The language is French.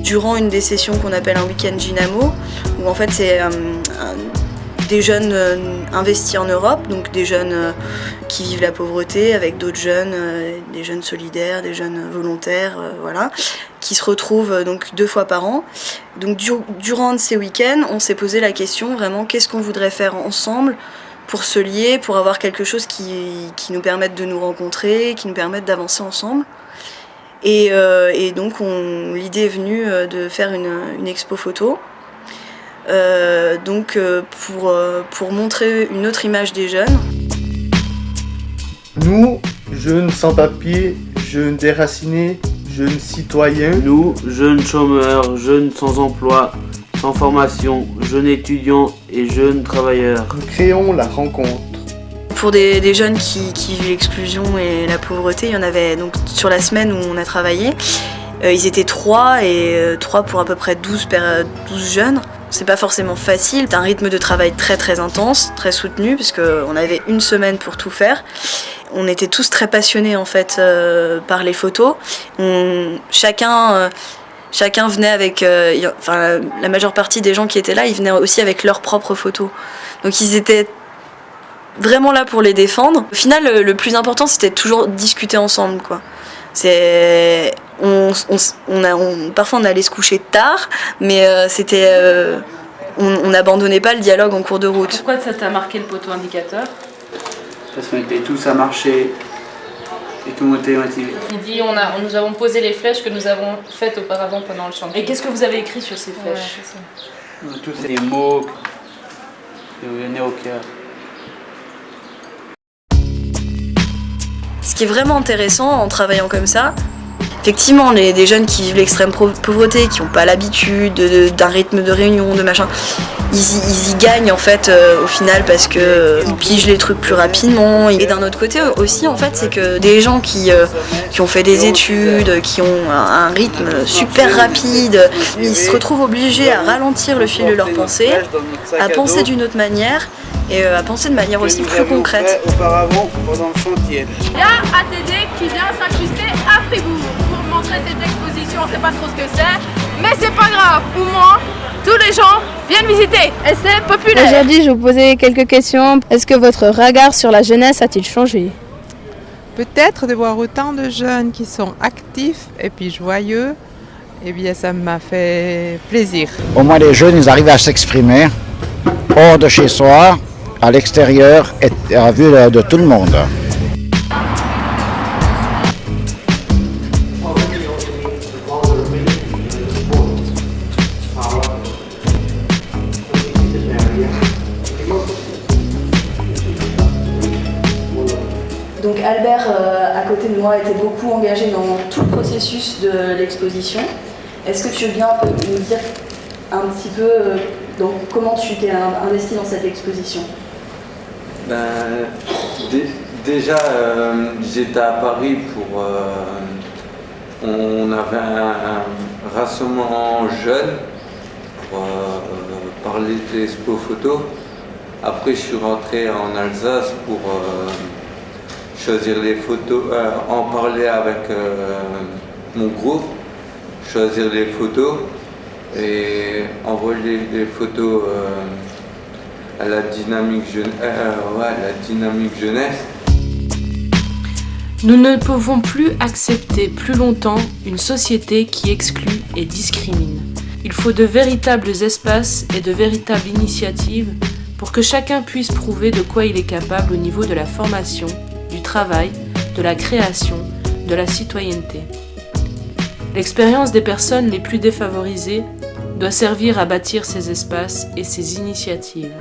durant une des sessions qu'on appelle un week-end Dynamo, où en fait c'est des jeunes investis en Europe, donc des jeunes qui vivent la pauvreté avec d'autres jeunes, des jeunes solidaires, des jeunes volontaires, voilà, qui se retrouvent donc 2 fois par an. Donc durant un de ces week-ends, on s'est posé la question vraiment qu'est-ce qu'on voudrait faire ensemble pour se lier, pour avoir quelque chose qui nous permette de nous rencontrer, qui nous permette d'avancer ensemble. Et donc l'idée est venue de faire une expo photo. Pour montrer une autre image des jeunes. Nous, jeunes sans-papiers, jeunes déracinés, jeunes citoyens. Nous, jeunes chômeurs, jeunes sans emploi, sans formation, jeunes étudiants et jeunes travailleurs. Nous créons la rencontre. Pour des jeunes qui vivent l'exclusion et la pauvreté, il y en avait donc sur la semaine où on a travaillé. Ils étaient 3 pour à peu près 12 jeunes. C'est pas forcément facile, c'est un rythme de travail très très intense, très soutenu, parce qu'on avait une semaine pour tout faire. On était tous très passionnés en fait par les photos. Chacun venait avec, la majeure partie des gens qui étaient là, ils venaient aussi avec leurs propres photos. Donc ils étaient vraiment là pour les défendre. Au final, le plus important, c'était toujours discuter ensemble, quoi. Parfois on allait se coucher tard, mais on n'abandonnait pas le dialogue en cours de route. Pourquoi ça t'a marqué le poteau indicateur? Parce qu'on était tous à marcher et tout le monde était motivé. Il dit nous avons posé les flèches que nous avons faites auparavant pendant le chantier. Et qu'est-ce que vous avez écrit sur ces flèches? Tous des mots qui nous venaient au cœur. Ce qui est vraiment intéressant en travaillant comme ça, effectivement, des jeunes qui vivent l'extrême pauvreté, qui n'ont pas l'habitude d'un rythme de réunion, de machin, ils y gagnent en fait au final parce qu'ils pigent les trucs plus rapidement. Et d'un autre côté aussi, en fait, c'est que des gens qui ont fait des études, qui ont un rythme super rapide, ils se retrouvent obligés à ralentir le fil de leur pensée, à penser d'une autre manière. Et à penser de manière aussi plus concrète. Auparavant, pendant le chantier. Il y a ATD qui vient s'incruster à Fribourg pour montrer cette exposition. On ne sait pas trop ce que c'est, mais c'est pas grave. Au moins, tous les gens viennent visiter et c'est populaire. Aujourd'hui, je vous posais quelques questions. Est-ce que votre regard sur la jeunesse a-t-il changé? Peut-être de voir autant de jeunes qui sont actifs et puis joyeux, eh bien ça m'a fait plaisir. Au moins les jeunes, ils arrivent à s'exprimer hors de chez soi, à l'extérieur et à vue de tout le monde. Donc Albert, à côté de moi, était beaucoup engagé dans tout le processus de l'exposition. Est-ce que tu veux bien nous dire un petit peu comment tu t'es investi dans cette exposition? Déjà, j'étais à Paris on avait un rassemblement jeune pour parler de l'expo photo. Après, je suis rentré en Alsace pour choisir les photos, en parler avec mon groupe, choisir les photos et envoyer les photos à la dynamique jeunesse. Nous ne pouvons plus accepter plus longtemps une société qui exclut et discrimine. Il faut de véritables espaces et de véritables initiatives pour que chacun puisse prouver de quoi il est capable au niveau de la formation, du travail, de la création, de la citoyenneté. L'expérience des personnes les plus défavorisées doit servir à bâtir ces espaces et ces initiatives.